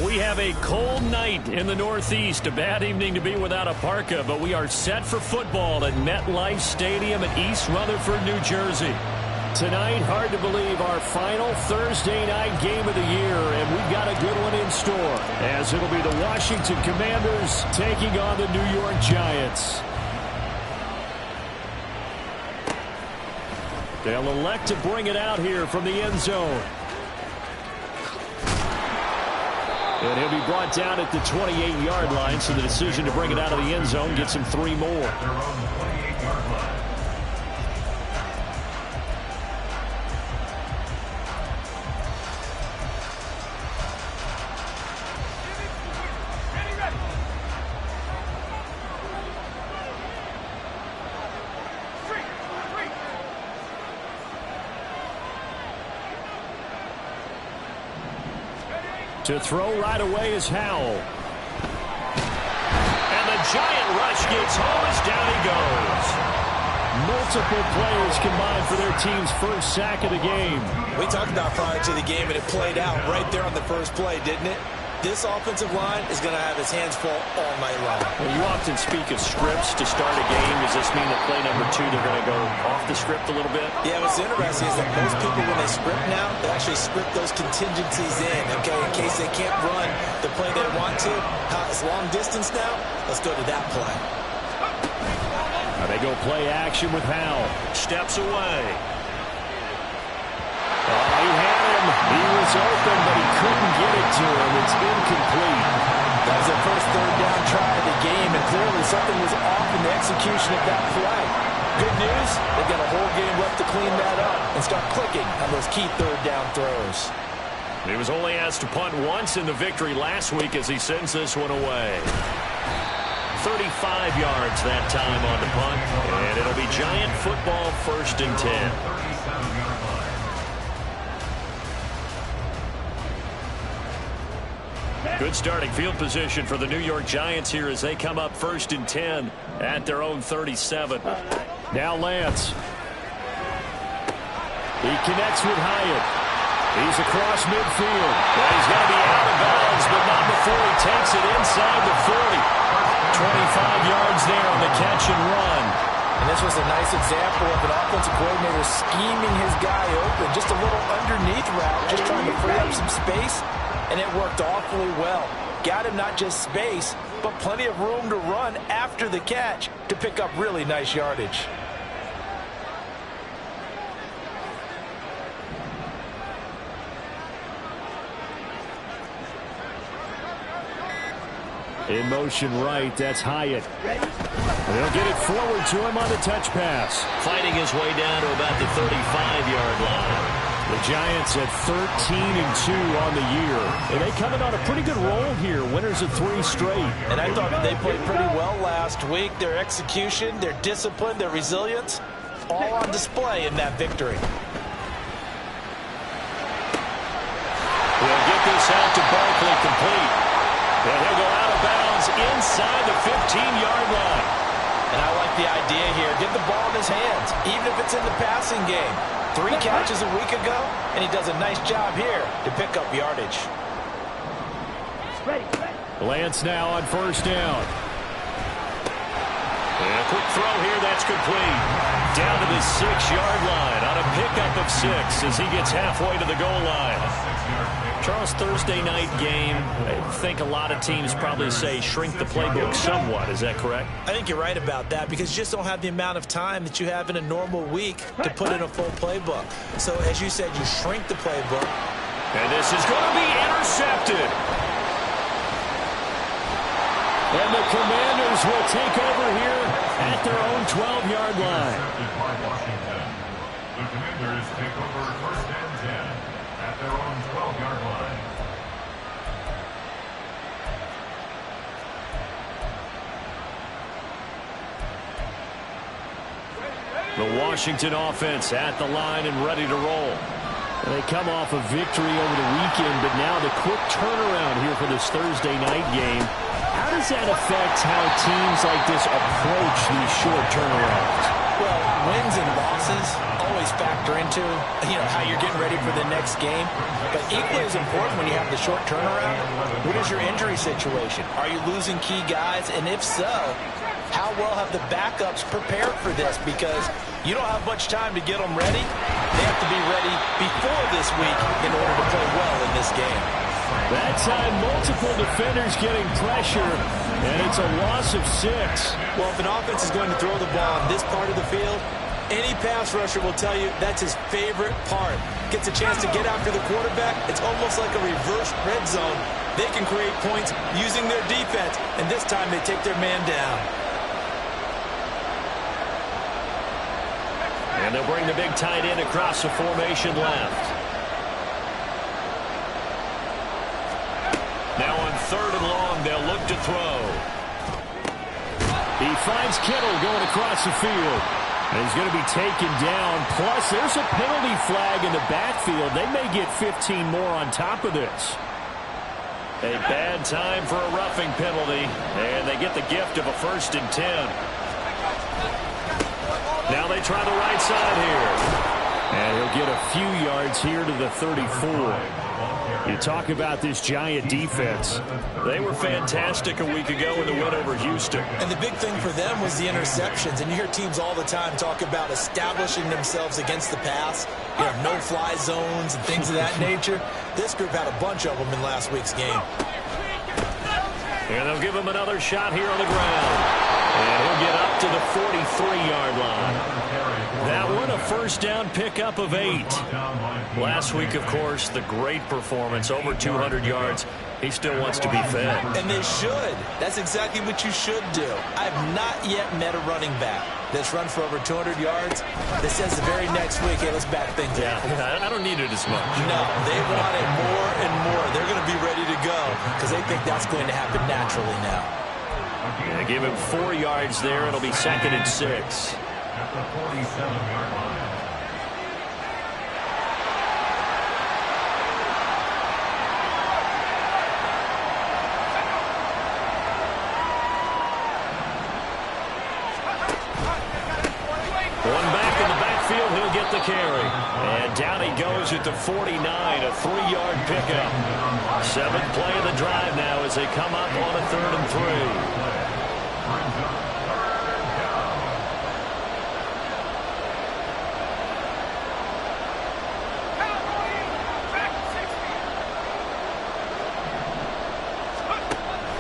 We have a cold night in the Northeast. A bad evening to be without a parka, but we are set for football at MetLife Stadium in East Rutherford, New Jersey. Tonight, hard to believe, our final Thursday night game of the year, and we've got a good one in store, as it'll be the Washington Commanders taking on the New York Giants. They'll elect to bring it out here from the end zone. And he'll be brought down at the 28-yard line, so the decision to bring it out of the end zone gets him 3 more. To throw right away is Howell. And the Giant rush gets home as down he goes. Multiple players combined for their team's first sack of the game. We talked about prior to the game, and it played out right there on the first play, didn't it? This offensive line is going to have his hands full all night long. Well, you often speak of scripts to start a game. Does this mean that play number 2, they're going to go off the script a little bit? Yeah, what's interesting is that most people, when they script now, they actually script those contingencies in, okay, in case they can't run the play they want to. It's long distance now. Let's go to that play. Now they go play action with Howell. Steps away. He had him. He was open, but he couldn't get it to him. It's incomplete. That was their first third down try of the game, and clearly something was off in the execution of that play. Good news, they've got a whole game left to clean that up and start clicking on those key third down throws. He was only asked to punt once in the victory last week as he sends this one away. 35 yards that time on the punt, and it'll be Giant football, 1st and 10. Good starting field position for the New York Giants here as they come up 1st and 10 at their own 37. Now Lance. He connects with Hyatt. He's across midfield. Well, he's going to be out of bounds, but not before he takes it inside the 40. 25 yards there on the catch and run. And this was a nice example of an offensive coordinator scheming his guy open. Just a little underneath route, just trying to free up some space. And it worked awfully well. Got him not just space, but plenty of room to run after the catch to pick up really nice yardage. In motion right, that's Hyatt. They'll get it forward to him on the touch pass. Fighting his way down to about the 35-yard line. The Giants at 13-2 on the year. And they come in on a pretty good roll here. Winners of 3 straight. And I thought they played pretty well last week. Their execution, their discipline, their resilience, all on display in that victory. We'll get this out to Barkley complete. And he'll go out of bounds inside the 15-yard line. And I like the idea here. Get the ball in his hands, even if it's in the passing game. 3 catches a week ago, and he does a nice job here to pick up yardage. Lance now on 1st down. And a quick throw here, that's complete. down to the 6-yard line on a pickup of 6 as he gets halfway to the goal line. Charles, Thursday night game, I think a lot of teams probably say shrink the playbook somewhat. Is that correct? I think you're right about that because you just don't have the amount of time that you have in a normal week to put in a full playbook. So, as you said, you shrink the playbook. And this is going to be intercepted. And the Commanders will take over here at their own 12-yard line. The Commanders take over first and 10 at their own 12-yard line. The Washington offense at the line and ready to roll. They come off a victory over the weekend, but now the quick turnaround here for this Thursday night game. How does that affect how teams like this approach these short turnarounds? Well, wins and losses always factor into, how you're getting ready for the next game. But equally as important when you have the short turnaround, what is your injury situation? Are you losing key guys? And if so, how well have the backups prepared for this? Because you don't have much time to get them ready. They have to be ready before this week in order to play well in this game. That time, multiple defenders getting pressure, and it's a loss of 6. Well, if an offense is going to throw the ball on this part of the field, any pass rusher will tell you that's his favorite part. Gets a chance to get after the quarterback. It's almost like a reverse red zone. They can create points using their defense, and this time they take their man down. And they'll bring the big tight end across the formation left. Now on 3rd and long, they'll look to throw. He finds Kittle going across the field. And he's going to be taken down. Plus, there's a penalty flag in the backfield. They may get 15 more on top of this. A bad time for a roughing penalty. And they get the gift of a 1st and 10. Now they try the right side here. And he'll get a few yards here to the 34. You talk about this Giant defense. They were fantastic a week ago in the win over Houston. And the big thing for them was the interceptions. And you hear teams all the time talk about establishing themselves against the pass. No-fly zones and things of that nature. This group had a bunch of them in last week's game. And they'll give him another shot here on the ground. And he'll get up to the 43-yard line. That one, a 1st down pickup of 8. Last week, of course, the great performance, over 200 yards. He still wants to be fed. And they should. That's exactly what you should do. I've not yet met a running back that's run for over 200 yards that says the very next week, hey, let's back things up. Yeah, I don't need it as much. No, they want it more and more. They're going to be ready to go because they think that's going to happen naturally now. Yeah, give him 4 yards there. It'll be 2nd and 6. At the 47-yard line. One back in the backfield, he'll get the carry. And down he goes at the 49, a 3-yard pickup. 7th play of the drive now as they come up on a 3rd and 3.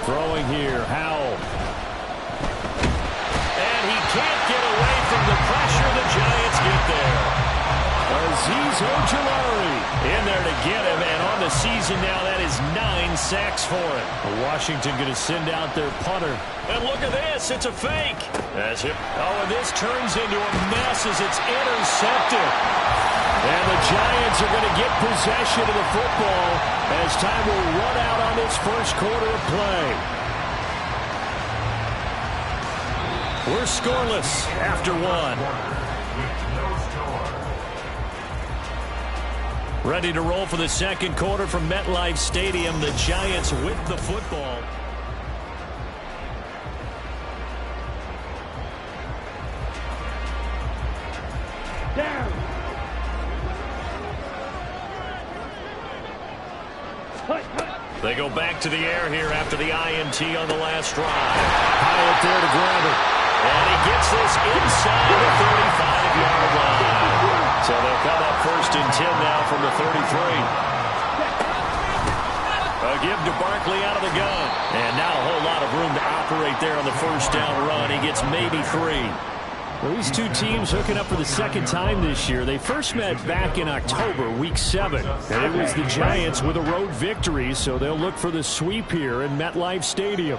Throwing here, Howell. And he can't get away from the pressure. The Giants get there. Azeez Ojulari in there to get him. And on the season now, that is 9 sacks for him. Washington going to send out their punter. And look at this. It's a fake. That's it. Oh, and this turns into a mess as it's intercepted. And the Giants are going to get possession of the football as time will run out on this first quarter of play. We're scoreless after 1. Ready to roll for the second quarter from MetLife Stadium. The Giants with the football. Down. They go back to the air here after the INT on the last drive. Hyatt there to grab it. And he gets this inside the 35-yard line. So they'll come up 1st and 10 now from the 33. A give to Barkley out of the gun. And now a whole lot of room to operate there on the 1st down run. He gets maybe 3. Well, these two teams hooking up for the 2nd time this year. They first met back in October, Week 7. And it was the Giants with a road victory, so they'll look for the sweep here in MetLife Stadium.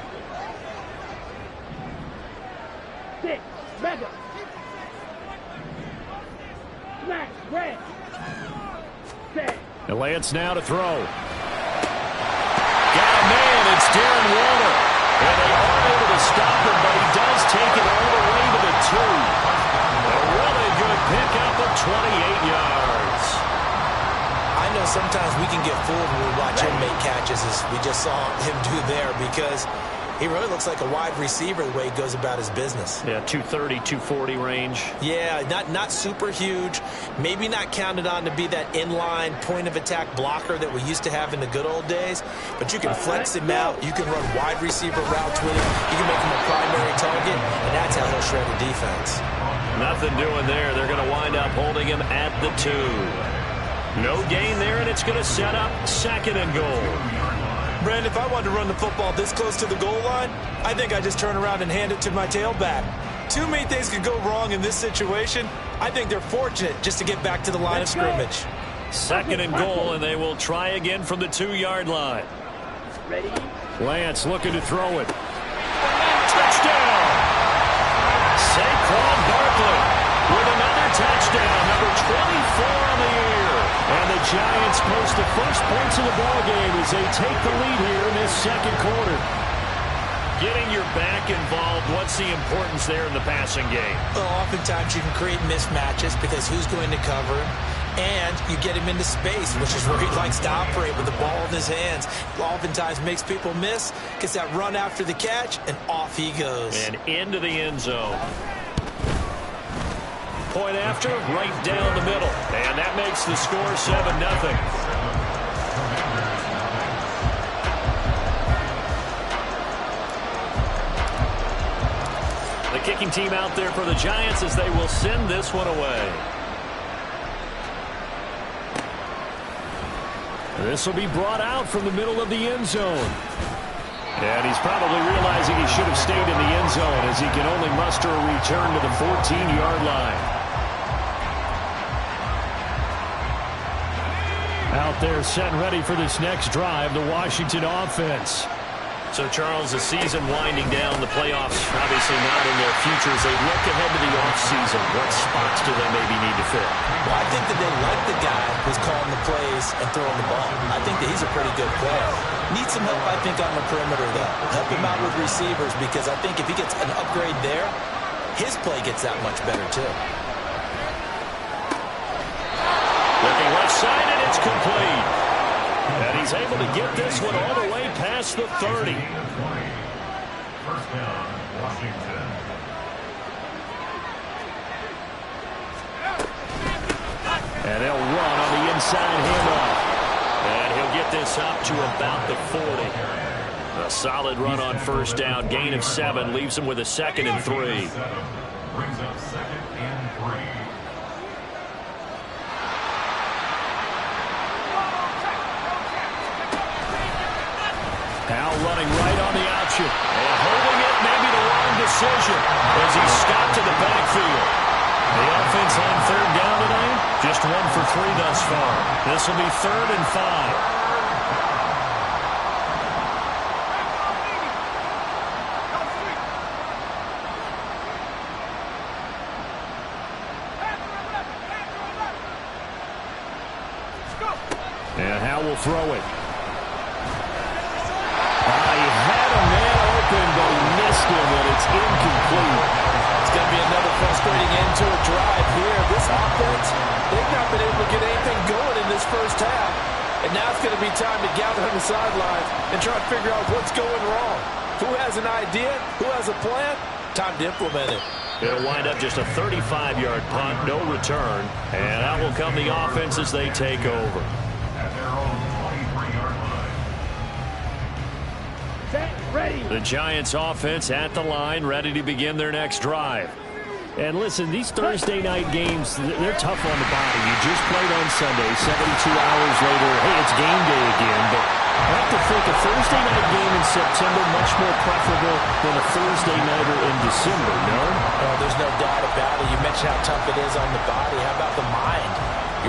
And Lance now to throw. Got a man, it's Darren Waller. And they aren't able to stop him, but he does take it all the way to the 2. A really good pickup of 28 yards. I know sometimes we can get fooled when we watch him make catches, as we just saw him do there, because he really looks like a wide receiver the way he goes about his business. Yeah, 230, 240 range. Yeah, not super huge. Maybe not counted on to be that inline point-of-attack blocker that we used to have in the good old days. But you can flex him out. You can run wide receiver routes with him. You can make him a primary target, and that's how he'll shred a defense. Nothing doing there. They're going to wind up holding him at the 2. No gain there, and it's going to set up 2nd and goal. Brandon, if I wanted to run the football this close to the goal line, I think I just turn around and hand it to my tailback. Too many things could go wrong in this situation. I think they're fortunate just to get back to the line of scrimmage. 2nd and goal, and they will try again from the 2-yard line. Ready? Lance looking to throw it. Touchdown! Saquon Barkley with another touchdown, number 24 on the year. And the Giants post the first points of the ballgame as they take the lead here in this 2nd quarter. Getting your back involved, what's the importance there in the passing game? Well, oftentimes you can create mismatches because who's going to cover him? And you get him into space, which is where he likes to operate with the ball in his hands. Oftentimes makes people miss, gets that run after the catch, and off he goes. And into the end zone. Point after, right down the middle. And that makes the score 7-0. The kicking team out there for the Giants as they will send this one away. This will be brought out from the middle of the end zone. And he's probably realizing he should have stayed in the end zone as he can only muster a return to the 14-yard line. Out there set and ready for this next drive, the Washington offense. So, Charles, the season winding down, the playoffs obviously not in their futures. They look ahead to the offseason. What spots do they maybe need to fill? Well, I think that they like the guy who's calling the plays and throwing the ball. I think that he's a pretty good player. Needs some help, I think, on the perimeter, though. Help him out with receivers, because I think if he gets an upgrade there, his play gets that much better, too. Looking left side, and it's complete. And he's able to get this one all the way past the 30. 1st down, Washington. And they'll run on the inside handoff. And he'll get this up to about the 40. A solid run on 1st down. Gain of 7 leaves him with a 2nd and 3. Brings up 2nd and 3. Now running right on the option. And holding it, maybe the wrong decision as he's stopped in the backfield. The offense on 3rd down tonight, just 1 for 3 thus far. This will be 3rd and 5. And Howe will throw it. He had a man open, but he missed him, and it's incomplete. It's going to be another frustrating end to a drive here. This offense, they've not been able to get anything going in this 1st half. And now it's going to be time to gather on the sidelines and try to figure out what's going wrong. Who has an idea? Who has a plan? Time to implement it. It'll wind up just a 35-yard punt, no return. And out will come the offense as they take over. At their own 23-yard line. Set. The Giants offense at the line, ready to begin their next drive. And listen, these Thursday night games, they're tough on the body. You just played on Sunday, 72 hours later, hey, it's game day again. But I have to think a Thursday night game in September much more preferable than a Thursday nighter in December, no? Well, there's no doubt about it. You mentioned how tough it is on the body. How about the mind?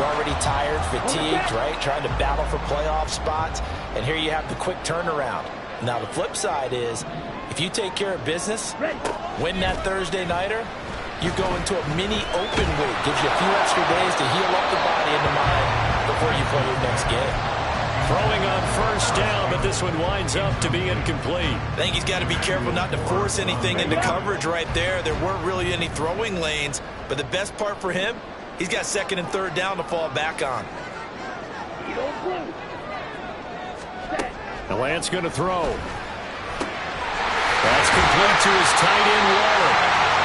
You're already tired, fatigued, right? Trying to battle for playoff spots. And here you have the quick turnaround. Now, the flip side is, if you take care of business, win that Thursday nighter, you go into a mini open week. Gives you a few extra days to heal up the body and the mind before you play your next game. Throwing on first down, but this one winds up to be incomplete. I think he's got to be careful not to force anything into coverage right there. There weren't really any throwing lanes, but the best part for him, he's got second and third down to fall back on. The Lance going to throw. That's complete to his tight end, Waller.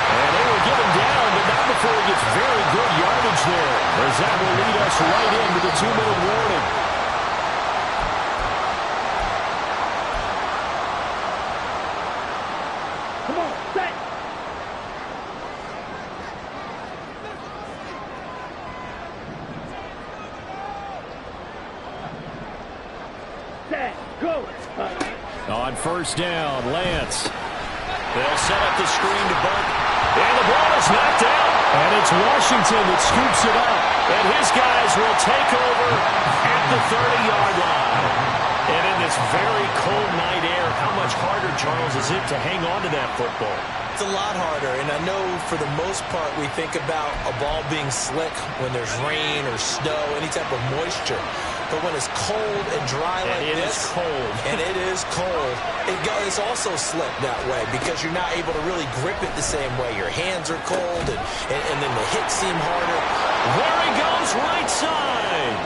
And they will get him down, but not before he gets very good yardage there, as that will lead us right into the 2-minute warning. Come on, set. Set, go. On first down, Lance. They'll set up the screen to bunt. And the ball is knocked out. And it's Washington that scoops it up. And his guys will take over at the 30-yard line. And in this very cold night air, how much harder, Charles, is it to hang on to that football? It's a lot harder, and I know for the most part we think about a ball being slick when there's rain or snow, any type of moisture. But when it's cold and dry like this, and it is cold, it's also slick that way because you're not able to really grip it the same way. Your hands are cold, and then the hits seem harder. There he goes, right side.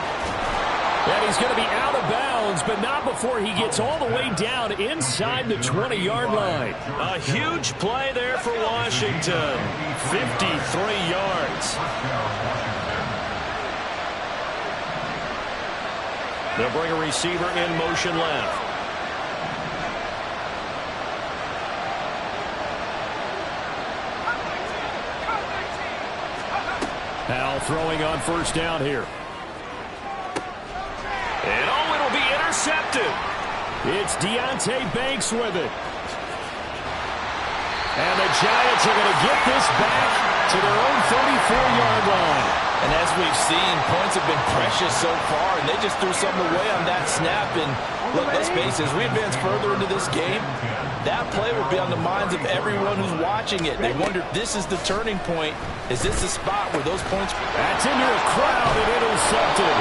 And he's going to be out of bounds, but not before he gets all the way down inside the 20-yard line. A huge play there for Washington. 53 yards. They'll bring a receiver in motion left. Powell throwing on first down here. And oh, it'll be intercepted. It's Deonte Banks with it. And the Giants are going to get this back to their own 34-yard line. And as we've seen, points have been precious so far, and they just threw something away on that snap. And look, let's face it, as we advance further into this game, that play will be on the minds of everyone who's watching it. They wonder, this is the turning point. Is this the spot where those points... That's into a crowd and intercepted.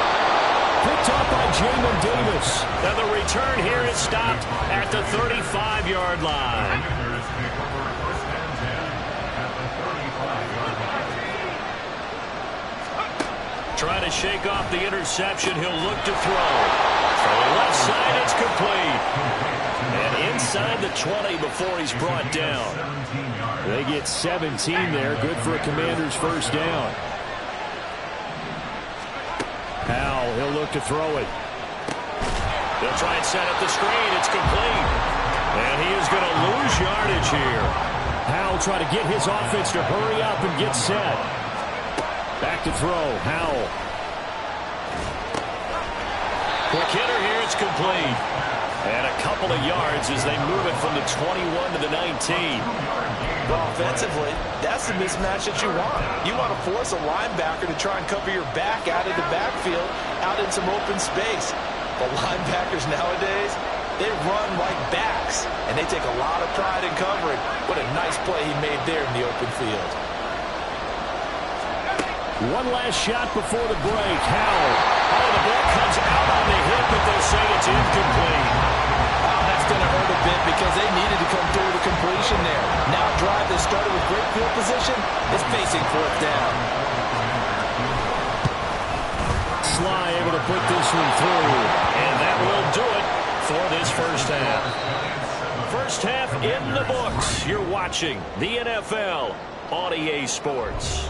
Picked off by Jamin Davis. And the return here is stopped at the 35-yard line. Trying to shake off the interception. He'll look to throw. From the left side, it's complete. And inside the 20 before he's brought down. They get 17 there. Good for a Commander's first down. Powell, he'll look to throw it. They'll try and set up the screen. It's complete. And he is going to lose yardage here. Powell try to get his offense to hurry up and get set. Back to throw. Howell. Quick hitter here. It's complete. And a couple of yards as they move it from the 21 to the 19. Well, offensively, that's the mismatch that you want. You want to force a linebacker to try and cover your back out of the backfield, out in some open space. But linebackers nowadays, they run like backs, and they take a lot of pride in covering. What a nice play he made there in the open field. One last shot before the break. Howell. Oh, the ball comes out on the hip, but they'll say it's incomplete. Oh, that's going to hurt a bit because they needed to come through the completion there. Now drive that started with great field position is facing fourth down. Sly able to put this one through. And that will do it for this first half. First half in the books. You're watching the NFL on EA Sports.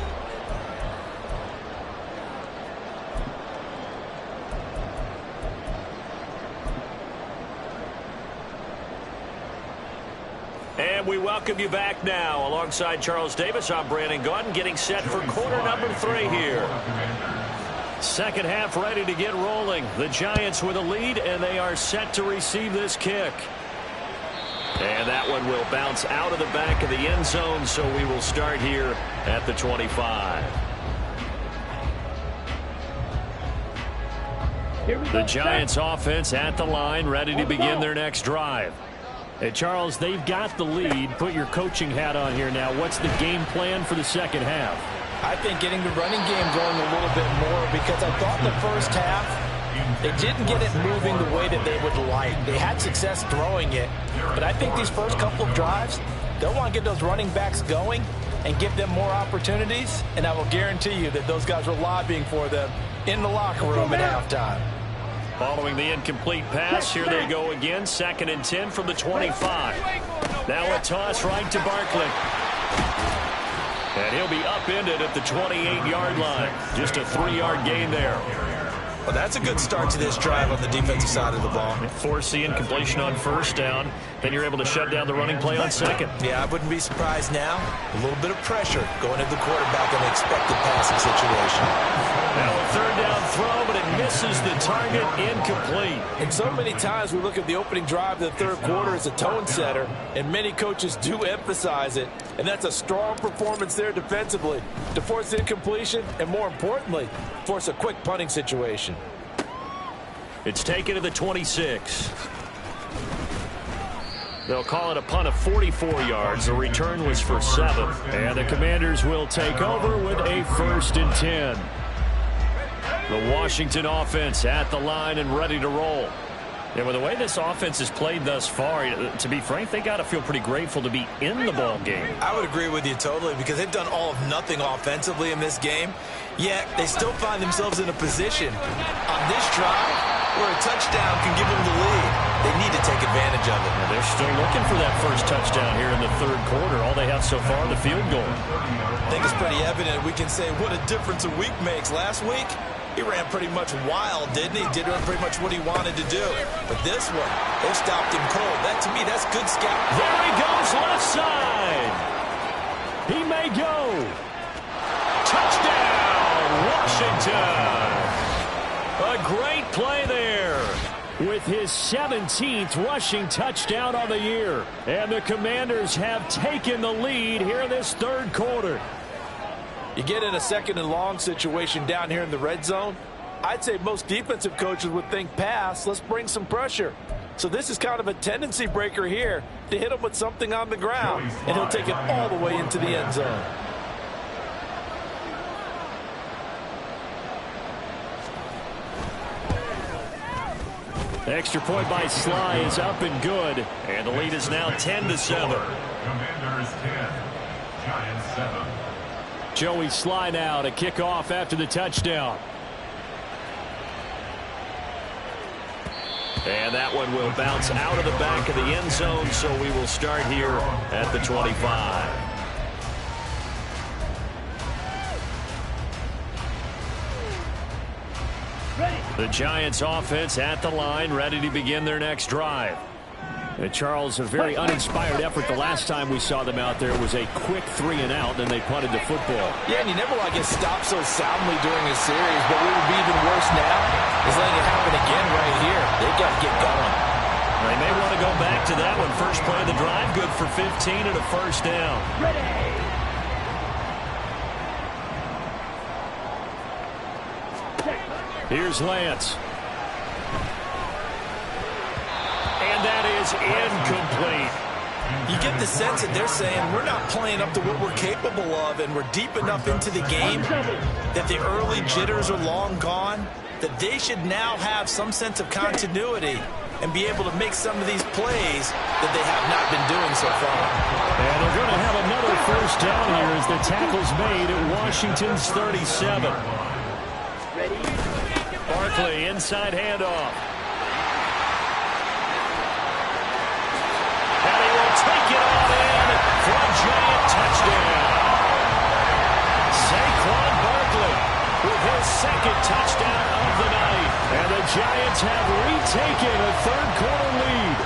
And we welcome you back now. Alongside Charles Davis, I'm Brandon Gaudin, getting set for quarter number 3 here. Second half ready to get rolling. The Giants with a lead, and they are set to receive this kick. And that one will bounce out of the back of the end zone, so we will start here at the 25. The Giants offense at the line, ready to begin their next drive. Hey, Charles, they've got the lead. Put your coaching hat on here now. What's the game plan for the second half? I think getting the running game going a little bit more, because I thought in the first half they didn't get it moving the way that they would like. They had success throwing it, but I think these first couple of drives, they'll want to get those running backs going and give them more opportunities, and I will guarantee you that those guys were lobbying for them in the locker room at halftime. Following the incomplete pass, here they go again. 2nd and 10 from the 25. Now a toss right to Barkley. And he'll be upended at the 28-yard line. Just a 3-yard gain there. Well, that's a good start to this drive on the defensive side of the ball. Force the incompletion on first down. Then you're able to shut down the running play on second. Yeah, I wouldn't be surprised now. A little bit of pressure going into the quarterback in an expected passing situation. Now a 3rd down throw, but it misses the target, incomplete. And so many times we look at the opening drive of the third quarter as a tone setter, and many coaches do emphasize it. And that's a strong performance there defensively to force incompletion and, more importantly, force a quick punting situation. It's taken to the 26. They'll call it a punt of 44 yards. The return was for 7. And the Commanders will take over with a 1st and 10. The Washington offense at the line and ready to roll. And with the way this offense has played thus far, to be frank, they got to feel pretty grateful to be in the ball game. I would agree with you totally, because they've done all of nothing offensively in this game, yet they still find themselves in a position on this drive where a touchdown can give them the lead. They need to take advantage of it. And they're still looking for that first touchdown here in the third quarter. All they have so far, the field goal. I think it's pretty evident. We can say what a difference a week makes. Last week, he ran pretty much wild, didn't he? Did pretty much what he wanted to do. But this one, they stopped him cold. That, to me, that's good scouting. There he goes, left side. He may go. Touchdown, Washington. A great play there. With his 17th rushing touchdown on the year. And the Commanders have taken the lead here in this third quarter. You get in a 2nd and long situation down here in the red zone, I'd say most defensive coaches would think pass, let's bring some pressure. So this is kind of a tendency breaker here to hit him with something on the ground, and he'll take it all the way into the end zone. Extra point by Sly is up and good, and the lead is now 10-7. Commanders 10, Giants 7. Joey Sly now to kick off after the touchdown. And that one will bounce out of the back of the end zone, so we will start here at the 25. The Giants offense at the line, ready to begin their next drive. And Charles, a very uninspired effort the last time we saw them out there was a quick 3 and out, then they punted the football. Yeah, and you never want to get stopped so soundly during a series, but what would be even worse now is letting it happen again right here. They've got to get going. They may want to go back to that one. First play of the drive, good for 15 and a 1st down. Here's Lance. And that is incomplete. You get the sense that they're saying we're not playing up to what we're capable of, and we're deep enough into the game that the early jitters are long gone, that they should now have some sense of continuity and be able to make some of these plays that they have not been doing so far. And they're going to have another 1st down here as the tackle's made at Washington's 37. Barkley, inside handoff. And he will take it all in for a Giant touchdown. Saquon Barkley with his 2nd touchdown of the night. And the Giants have retaken a third quarter lead.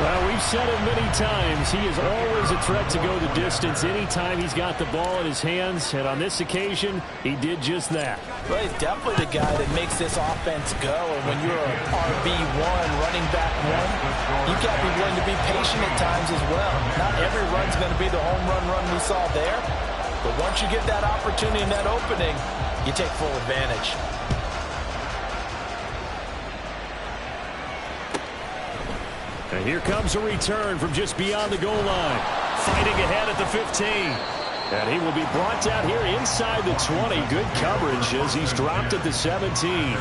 Well, we've said it many times. He is always a threat to go the distance anytime he's got the ball in his hands. And on this occasion, he did just that. Well, he's definitely the guy that makes this offense go. And when you're an RB1, running back one, you've got to be willing to be patient at times as well. Not every run's going to be the home run we saw there. But once you get that opportunity and that opening, you take full advantage. And here comes a return from just beyond the goal line. Fighting ahead at the 15. And he will be brought down here inside the 20. Good coverage as he's dropped at the 17.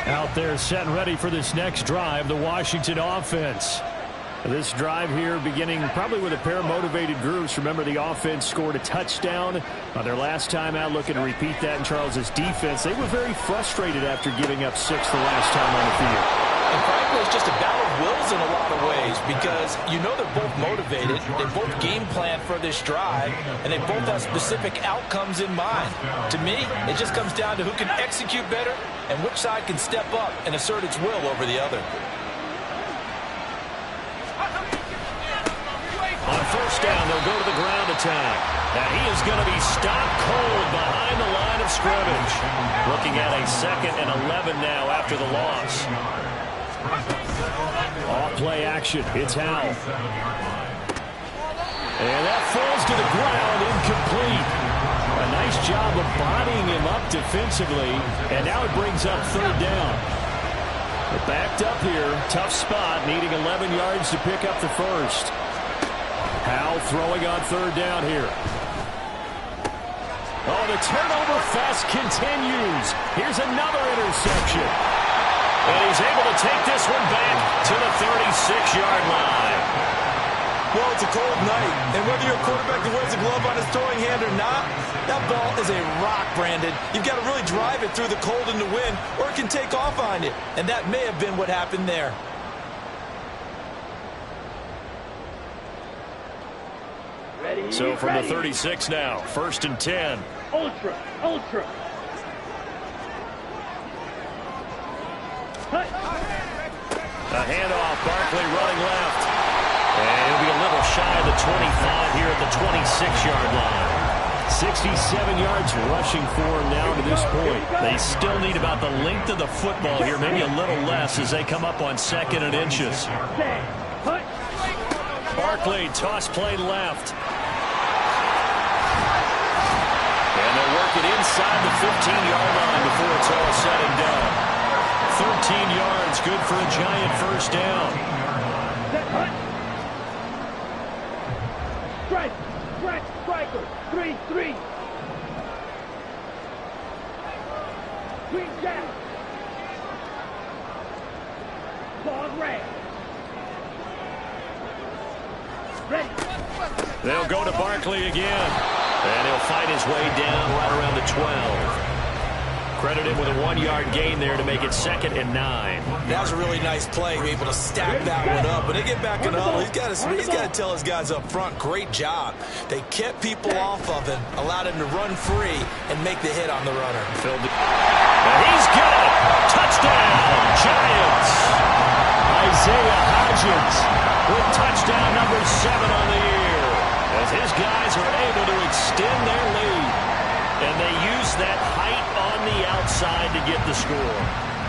Out there set and ready for this next drive, the Washington offense. This drive here beginning probably with a pair of motivated groups. Remember, the offense scored a touchdown on their last time out. Looking to repeat that in Charles's defense. They were very frustrated after giving up 6 the last time on the field. And frankly, it's just a battle of wills in a lot of ways because you know they're both motivated. They both game plan for this drive, and they both have specific outcomes in mind. To me, it just comes down to who can execute better and which side can step up and assert its will over the other. On first down, they'll go to the ground attack. And he is going to be stopped cold behind the line of scrimmage. Looking at a 2nd and 11 now after the loss. Off play action. It's Howell. And that falls to the ground, incomplete. A nice job of bodying him up defensively. And now it brings up 3rd down. They're backed up here. Tough spot, needing 11 yards to pick up the first. Howell throwing on 3rd down here. Oh, the turnover fest continues. Here's another interception. And he's able to take this one back to the 36-yard line. Well, it's a cold night, and whether you're a quarterback that wears a glove on his throwing hand or not, that ball is a rock, Brandon. You've got to really drive it through the cold and the wind, or it can take off on you. And that may have been what happened there. So from the 36 now, 1st and 10. Ultra. A handoff, Barkley running left. And he'll be a little shy of the 25 here at the 26-yard line. 67 yards rushing for him now to this point. They still need about the length of the football here, maybe a little less as they come up on 2nd and inches. Barkley, toss play left. And they'll work it inside the 15-yard line before it's all said and done. 13 yards, good for a Giant 1st down. Striker. 3-3. Green down. Ball red. Ready. They'll go to Barkley again. And he'll fight his way down right around the 12. Credit him with a 1-yard gain there to make it 2nd and 9. That was a really nice play, be able to stack that one up. When they get back in the huddle, he's got to tell his guys up front, great job. They kept people off of him, allowed him to run free, and make the hit on the runner. And he's got it! Touchdown, Giants! Isaiah Hodgins with touchdown number 7 on the year, as his guys are able to extend their lead. And they use that height on the outside to get the score.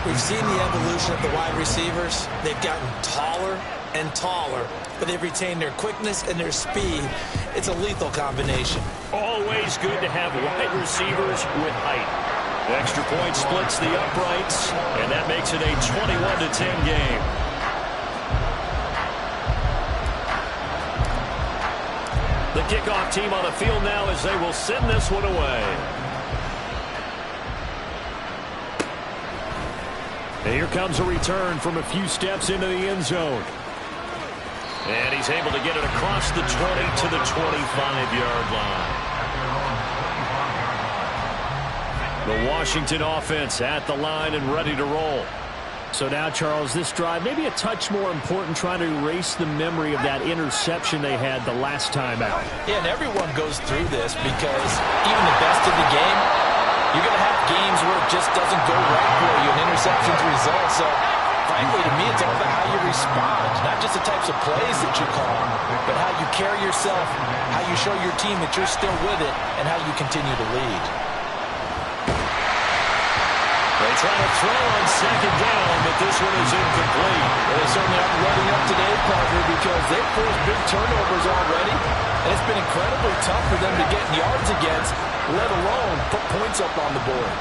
We've seen the evolution of the wide receivers. They've gotten taller and taller, but they've retained their quickness and their speed. It's a lethal combination. Always good to have wide receivers with height. The extra point splits the uprights, and that makes it a 21-10 game. The kickoff team on the field now as they will send this one away. And here comes a return from a few steps into the end zone. And he's able to get it across the 20 to the 25-yard line. The Washington offense at the line and ready to roll. So now, Charles, this drive maybe a touch more important, trying to erase the memory of that interception they had the last time out. Yeah, and everyone goes through this because even the best of the game, you're going to have games where it just doesn't go right for you, and interceptions result. So, frankly, to me, it's all about how you respond, not just the types of plays that you call, but how you carry yourself, how you show your team that you're still with it, and how you continue to lead. They try to throw on second down, but this one is incomplete. Well, they certainly aren't running up today, partner, because they've forced big turnovers already, and it's been incredibly tough for them to get yards against, let alone put points up on the board.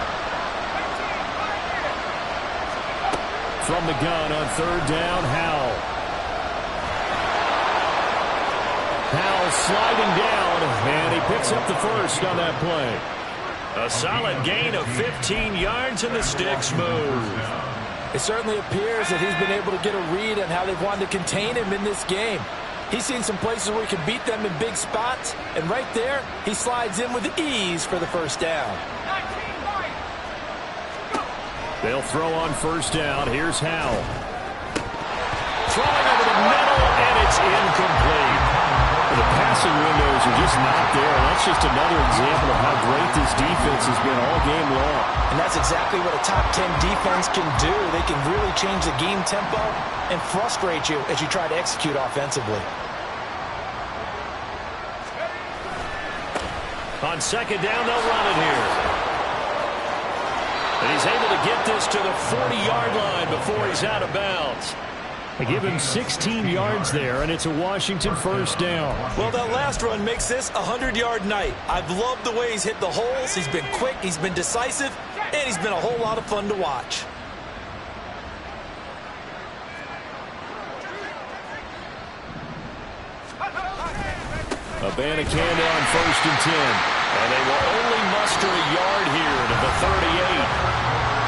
From the gun on third down, Howell. Howell sliding down, and he picks up the first on that play. A solid gain of 15 yards, and the sticks move. It certainly appears that he's been able to get a read on how they've wanted to contain him in this game. He's seen some places where he can beat them in big spots, and right there, he slides in with ease for the first down. They'll throw on first down. Here's Howell. Throwing over the middle, and it's incomplete. The passing windows are just not there. That's just another example of how great this defense has been all game long. And that's exactly what a top 10 defense can do. They can really change the game tempo and frustrate you as you try to execute offensively. On second down, they'll run it here. And he's able to get this to the 40-yard line before he's out of bounds. They give him 16 yards there, and it's a Washington first down. Well, that last run makes this a 100-yard night. I've loved the way he's hit the holes. He's been quick, he's been decisive, and he's been a whole lot of fun to watch. Abanikanda on first and 10. And they will only muster a yard here to the 38.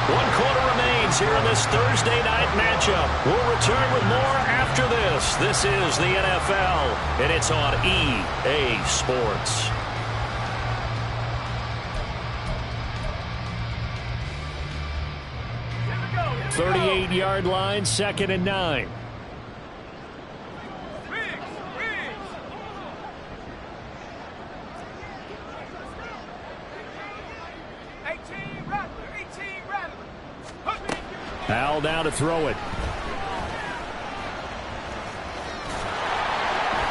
1 quarter remains here in this Thursday night matchup. We'll return with more after this. This is the NFL, and it's on EA Sports. Here we go. 38-yard line, 2nd and 9. Howell down to throw it.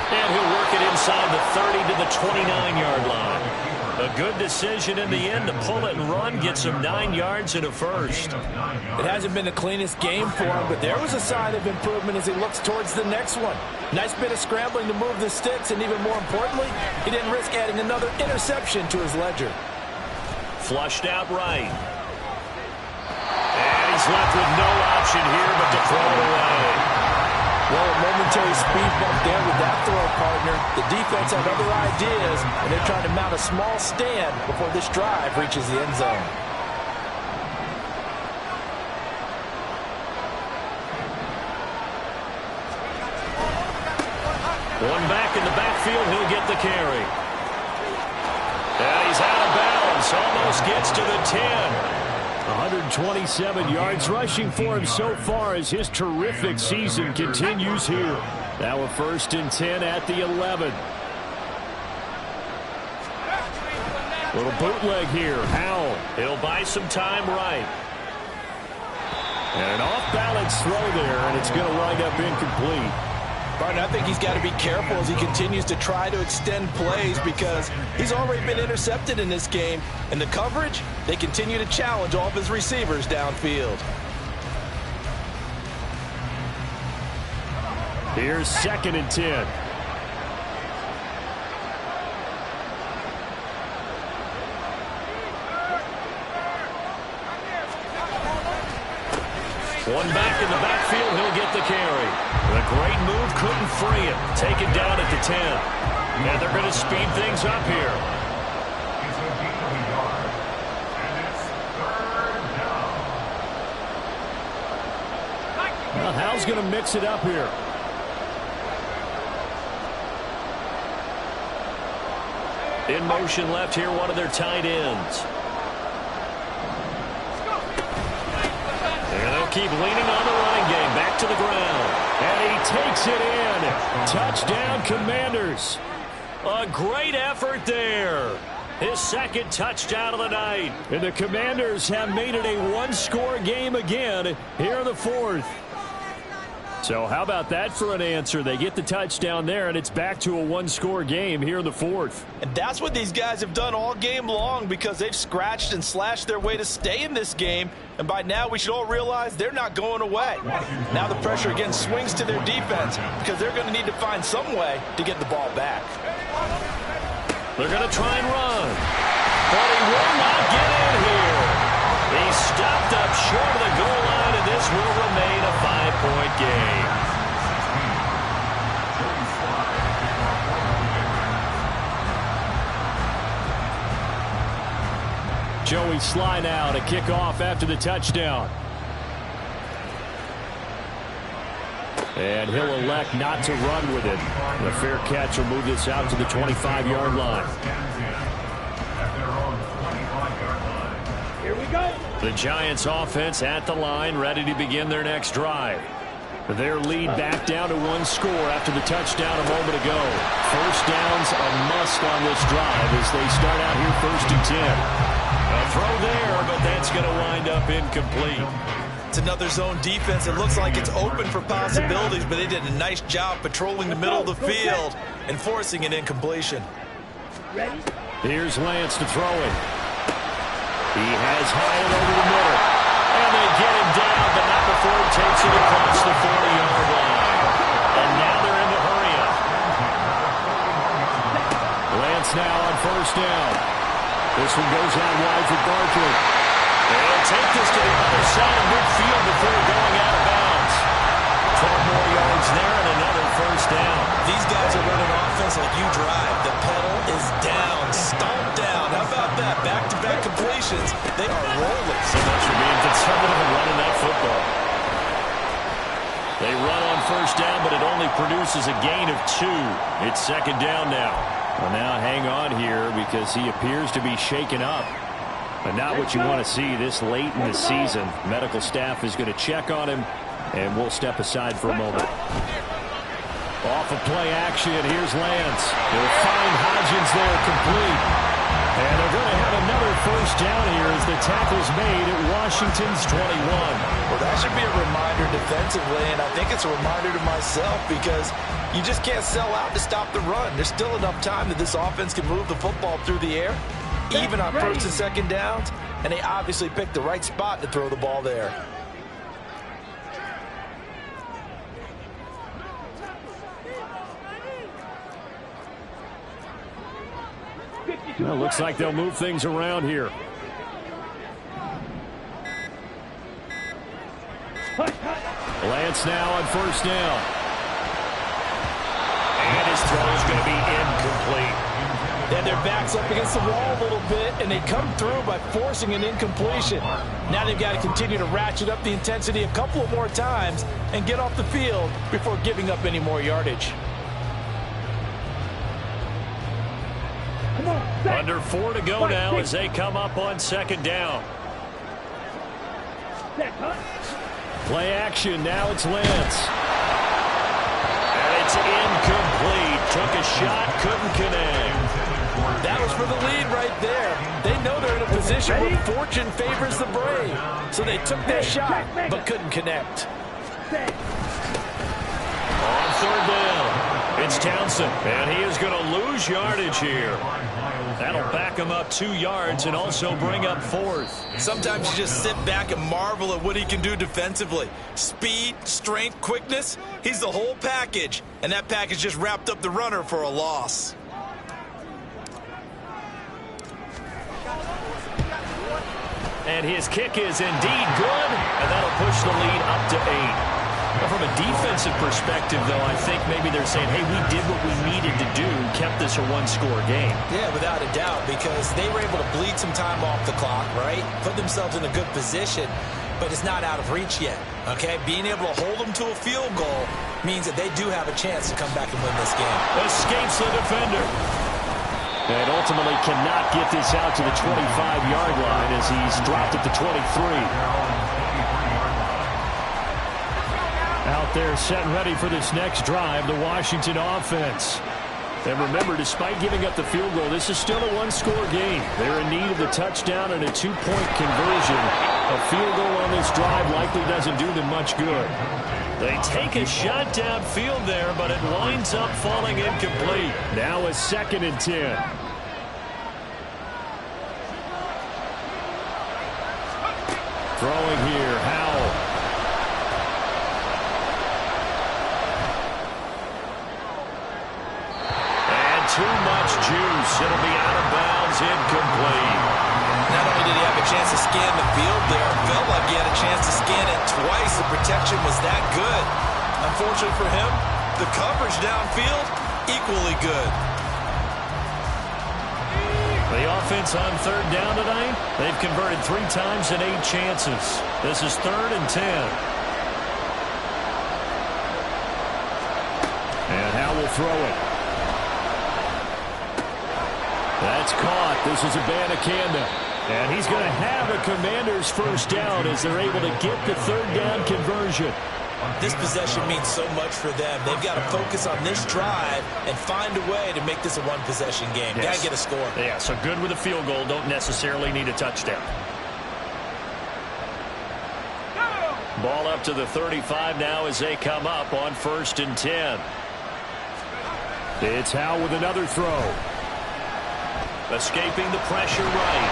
And he'll work it inside the 30 to the 29-yard line. A good decision in the end to pull it and run, get some 9 yards and a first. It hasn't been the cleanest game for him, but there was a sign of improvement as he looks towards the next one. Nice bit of scrambling to move the sticks, and even more importantly, he didn't risk adding another interception to his ledger. Flushed out right. And he's left with no option here but to throw it away. Well, a momentary speed bump there with that throw, partner. The defense had other ideas, and they're trying to mount a small stand before this drive reaches the end zone. One back in the backfield, he'll get the carry. And he's out of bounds, almost gets to the 10. 127 yards rushing for him so far as his terrific season continues here. Now a 1st and 10 at the 11. Little bootleg here. Howell. He'll buy some time right. And an off-balance throw there, and it's going to wind up incomplete. Barton, I think he's got to be careful as he continues to try to extend plays because he's already been intercepted in this game. And the coverage, they continue to challenge all of his receivers downfield. Here's 2nd and 10. One back in the backfield, he'll get the carry. The great move couldn't free him. Taken down at the 10. And they're going to speed things up here. It's a gain of a yard. And it's 3rd down. Well, Howell's going to mix it up here. In motion left here, one of their tight ends. And they'll keep leaning on the knocked to the ground. And he takes it in. Touchdown, Commanders. A great effort there. His second touchdown of the night. And the Commanders have made it a one-score game again here in the fourth. So how about that for an answer? They get the touchdown there, and it's back to a one-score game here in the fourth. And that's what these guys have done all game long, because they've scratched and slashed their way to stay in this game. And by now, we should all realize they're not going away. Now the pressure again swings to their defense, because they're going to need to find some way to get the ball back. They're going to try and run. But he will not get in here. He's stopped up short of the goal line, and this will remain a 5-point game. Joey Sly now to kick off after the touchdown. And he'll elect not to run with it. The fair catch will move this out to the 25-yard line. Here we go. The Giants offense at the line, ready to begin their next drive. Their lead back down to one score after the touchdown a moment ago. First down's a must on this drive as they start out here 1st and 10. A throw there, but that's going to wind up incomplete. It's another zone defense. It looks like it's open for possibilities, but they did a nice job patrolling the middle of the field and forcing an incompletion. Ready? Here's Lance to throw it. He has Hyatt over the middle. And they get him down, but not before he takes it across the 40-yard line. And now they're in the hurry up. Lance now on 1st down. This one goes out wide for Barkley. They'll take this to the other side of midfield before going out of bounds. 12 more yards there and another 1st down. These guys are running offense like you drive. The pedal is down, stomped down. How about that? Back-to-back completions. They are rolling. So much for being conservative and running that football. They run on 1st down, but it only produces a gain of 2. It's 2nd down now. Well, now hang on here because he appears to be shaken up. But not what you want to see this late in the season. Medical staff is going to check on him, and we'll step aside for a moment. Off of play action, here's Lance. They'll find Hodgins there complete. And they're going to have another 1st down here as the tackle's made at Washington's 21. Well, that should be a reminder defensively, and I think it's a reminder to myself because you just can't sell out to stop the run. There's still enough time that this offense can move the football through the air, even on 1st and 2nd downs, and they obviously picked the right spot to throw the ball there. Well, looks like they'll move things around here. Lance now on 1st down. And his throw is going to be incomplete. And their back's up against the wall a little bit, and they come through by forcing an incompletion. Now they've got to continue to ratchet up the intensity a couple of more times and get off the field before giving up any more yardage. Under 4 to go now as they come up on 2nd down. Play action, now it's Lance. And it's incomplete. Took a shot, couldn't connect. That was for the lead right there. They know they're in a position where fortune favors the brave. So they took their shot, but couldn't connect. On 3rd down, it's Townsend. And he is going to lose yardage here. That'll back him up 2 yards and also bring up 4th. Sometimes you just sit back and marvel at what he can do defensively. Speed, strength, quickness, he's the whole package. And that package just wrapped up the runner for a loss. And his kick is indeed good, and that'll push the lead up to 8. Well, from a defensive perspective, though, I think maybe they're saying, hey, we did what we needed to do, kept this a one-score game. Yeah, without a doubt, because they were able to bleed some time off the clock, right? Put themselves in a good position, but it's not out of reach yet, okay? Being able to hold them to a field goal means that they do have a chance to come back and win this game. Escapes the defender. And ultimately cannot get this out to the 25-yard line as he's dropped at the 23. out there set and ready for this next drive, the Washington offense. And remember, despite giving up the field goal, this is still a one-score game. They're in need of the touchdown and a two-point conversion. A field goal on this drive likely doesn't do them much good. They take a shot downfield there, but it winds up falling incomplete. Now a 2nd and 10. Throwing here, Howell. And too much juice. It'll be out of bounds, incomplete. Not only did he have a chance to scan the field there, it felt like he had a chance to scan it twice. The protection was that good. Unfortunately for him, the coverage downfield, equally good. The offense on 3rd down tonight, they've converted 3 times in 8 chances. This is 3rd and 10. And Howell will throw it. That's caught. This is Abanikanda. And he's going to have a Commander's first down as they're able to get the 3rd down conversion. This possession means so much for them. They've got to focus on this drive and find a way to make this a one-possession game. Yes. Got to get a score. Yeah, so good with a field goal. Don't necessarily need a touchdown. Ball up to the 35 now as they come up on 1st and 10. It's Howell with another throw. Escaping the pressure right.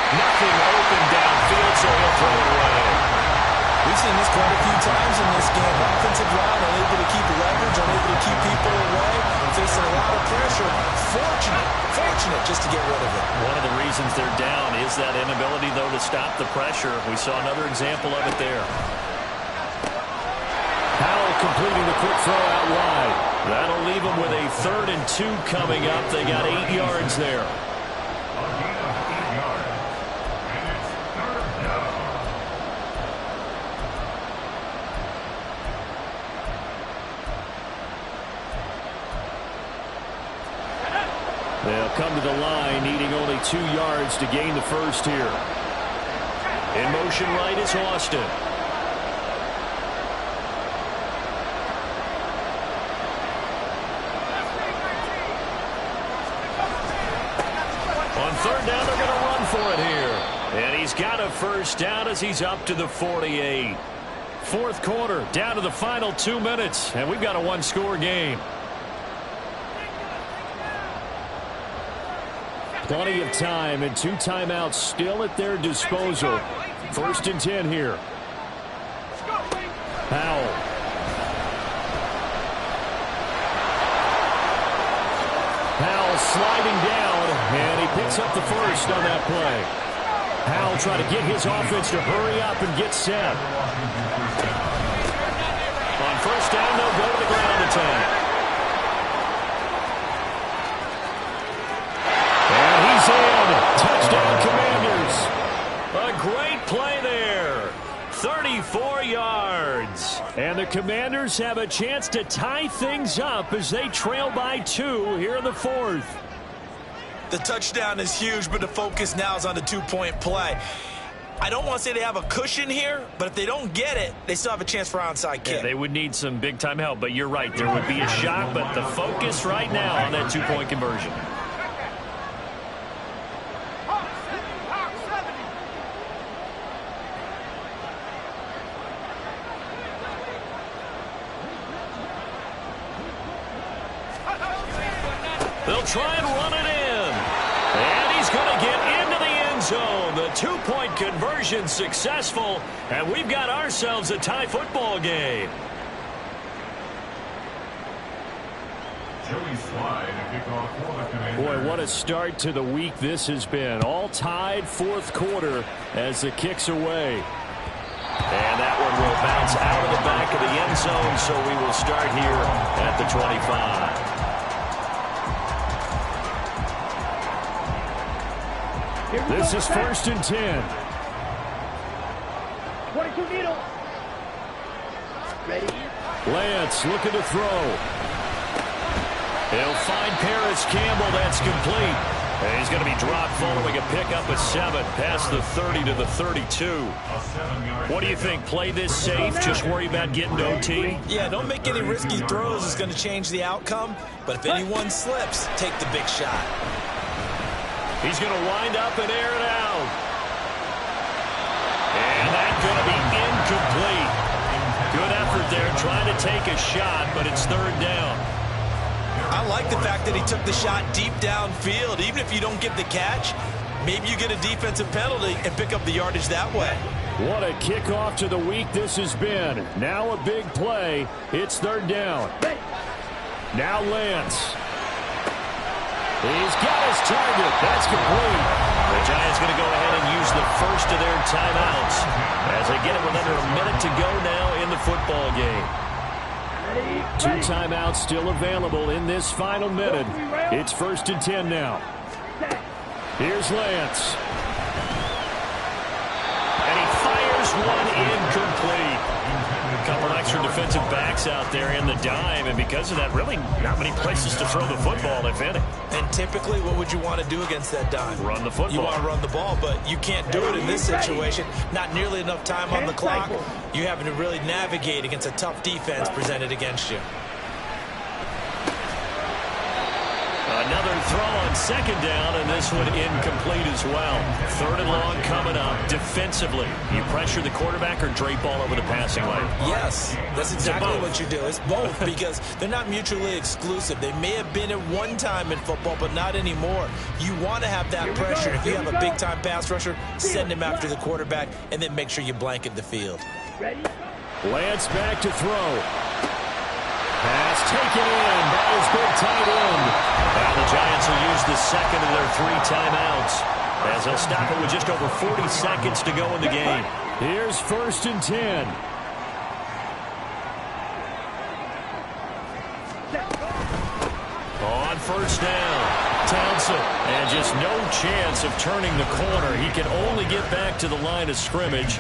Nothing open downfield, so he'll throw it away. We've seen this quite a few times in this game. Offensive line unable to keep leverage, unable to keep people away, facing a lot of pressure. Fortunate just to get rid of it. One of the reasons they're down is that inability, though, to stop the pressure. We saw another example of it there. Howell completing the quick throw out wide. That'll leave them with a 3rd and 2 coming up. They got 8 yards there. They'll come to the line, needing only 2 yards to gain the first here. In motion right is Austin. On 3rd down, they're going to run for it here. And he's got a first down as he's up to the 48. 4th quarter, down to the final 2 minutes, and we've got a one-score game. Plenty of time and 2 timeouts still at their disposal. 1st and 10 here. Howell. Howell sliding down, and he picks up the first on that play. Howell trying to get his offense to hurry up and get set. On 1st down, they'll go to the ground attack. Touchdown, Commanders. A great play there. 34 yards. And the Commanders have a chance to tie things up as they trail by 2 here in the 4th. The touchdown is huge, but the focus now is on the 2-point play. I don't want to say they have a cushion here, but if they don't get it, they still have a chance for onside kick. Yeah, they would need some big-time help, but you're right. There would be a shot, but the focus right now on that 2-point conversion. They'll try and run it in. And he's going to get into the end zone. The 2-point conversion successful. And we've got ourselves a tie football game. Boy, what a start to the week this has been. All tied 4th quarter as the kick's away. And that one will bounce out of the back of the end zone, so we will start here at the 25. This is 1st and 10. 22 needle. Ready? Lance looking to throw. He'll find Paris Campbell. That's complete. And he's going to be dropped following a pickup of 7 past the 30 to the 32. What do you think? Play this safe, just worry about getting to OT? Yeah, don't make any risky throws. It's going to change the outcome. But if anyone slips, take the big shot. He's going to wind up and air it out. And that's going to be incomplete. Good effort there trying to take a shot, but it's 3rd down. I like the fact that he took the shot deep downfield. Even if you don't get the catch, maybe you get a defensive penalty and pick up the yardage that way. What a kickoff to the week this has been. Now a big play. It's 3rd down. Now Lance. He's got his target. That's complete. The Giants going to go ahead and use the first of their timeouts as they get it with under a minute to go now in the football game. 2 timeouts still available in this final minute. It's 1st and 10 now. Here's Lance. And he fires one incomplete. A couple extra defensive backs out there in the dime, and because of that, really not many places to throw the football, if any. And typically, what would you want to do against that dime? Run the football. You want to run the ball, but you can't do it in this situation. Not nearly enough time on the clock. You having to really navigate against a tough defense presented against you. Another throw on 2nd down, and this one incomplete as well. 3rd and long coming up. Defensively, you pressure the quarterback or drape all over the passing lane? Yes, that's exactly what you do. It's both because they're not mutually exclusive. They may have been at one time in football, but not anymore. You want to have that pressure. If you have a big-time pass rusher, send him after the quarterback, and then make sure you blanket the field. Lance back to throw. Pass taken in by his big tight end. Now the Giants will use the 2nd of their 3 timeouts as they'll stop it with just over 40 seconds to go in the game. Here's 1st and 10. On 1st down, Townsend. And just no chance of turning the corner. He can only get back to the line of scrimmage.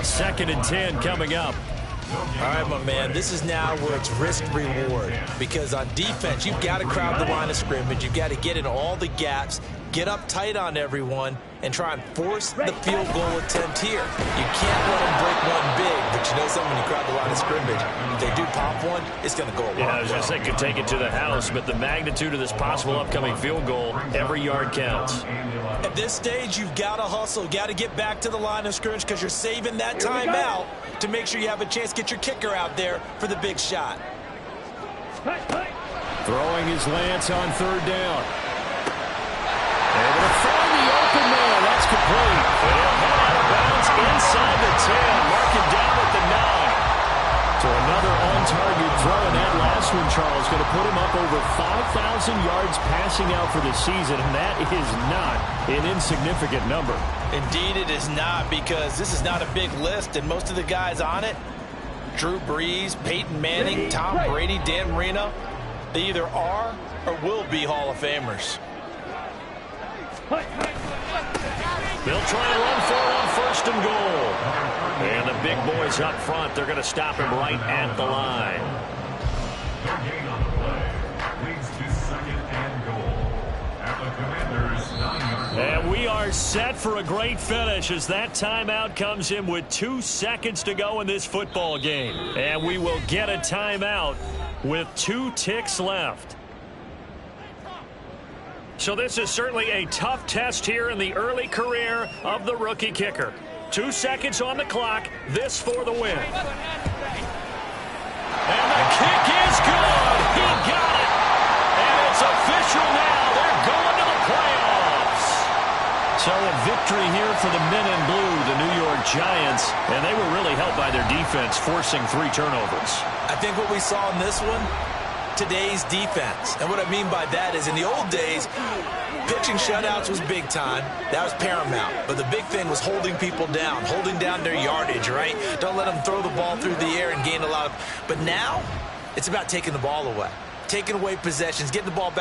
2nd and 10 coming up. All right, my man, this is now where it's risk-reward. Because on defense, you've got to crowd the line of scrimmage. You've got to get in all the gaps, get up tight on everyone, and try and force the field goal attempt here. You can't let them break one big, but you know something, when you crowd the line of scrimmage, if they do pop one, it's going to go a long way. I was going to say, could take it to the house, but the magnitude of this possible upcoming field goal, every yard counts. At this stage, you've got to hustle, got to get back to the line of scrimmage because you're saving that timeout to make sure you have a chance to get your kicker out there for the big shot. Throwing his Lance on 3rd down. Able to find the open man. That's complete. He'll head out of bounds inside the 10. Mark it down at the 9. So another on-target throw, and that last one, Charles, going to put him up over 5,000 yards passing out for the season, and that is not an insignificant number. Indeed it is not, because this is not a big list, and most of the guys on it, Drew Brees, Peyton Manning, Tom Brady, Dan Marino, they either are or will be Hall of Famers. They'll try and run for it on 1st and goal. And the big boys up front, they're going to stop him right at the line. Their gain on the play leads to 2nd and goal at the Commanders' 9-yard line. And we are set for a great finish as that timeout comes in with 2 seconds to go in this football game. And we will get a timeout with 2 ticks left. So this is certainly a tough test here in the early career of the rookie kicker. 2 seconds on the clock. This for the win. And the kick is good. He got it. And it's official now. They're going to the playoffs. So a victory here for the men in blue, the New York Giants. And they were really helped by their defense, forcing 3 turnovers. I think what we saw in this one, today's defense. And what I mean by that is in the old days, pitching shutouts was big time. That was paramount. But the big thing was holding people down, holding down their yardage, right? Don't let them throw the ball through the air and gain a lot of... But now, it's about taking the ball away, taking away possessions, getting the ball back.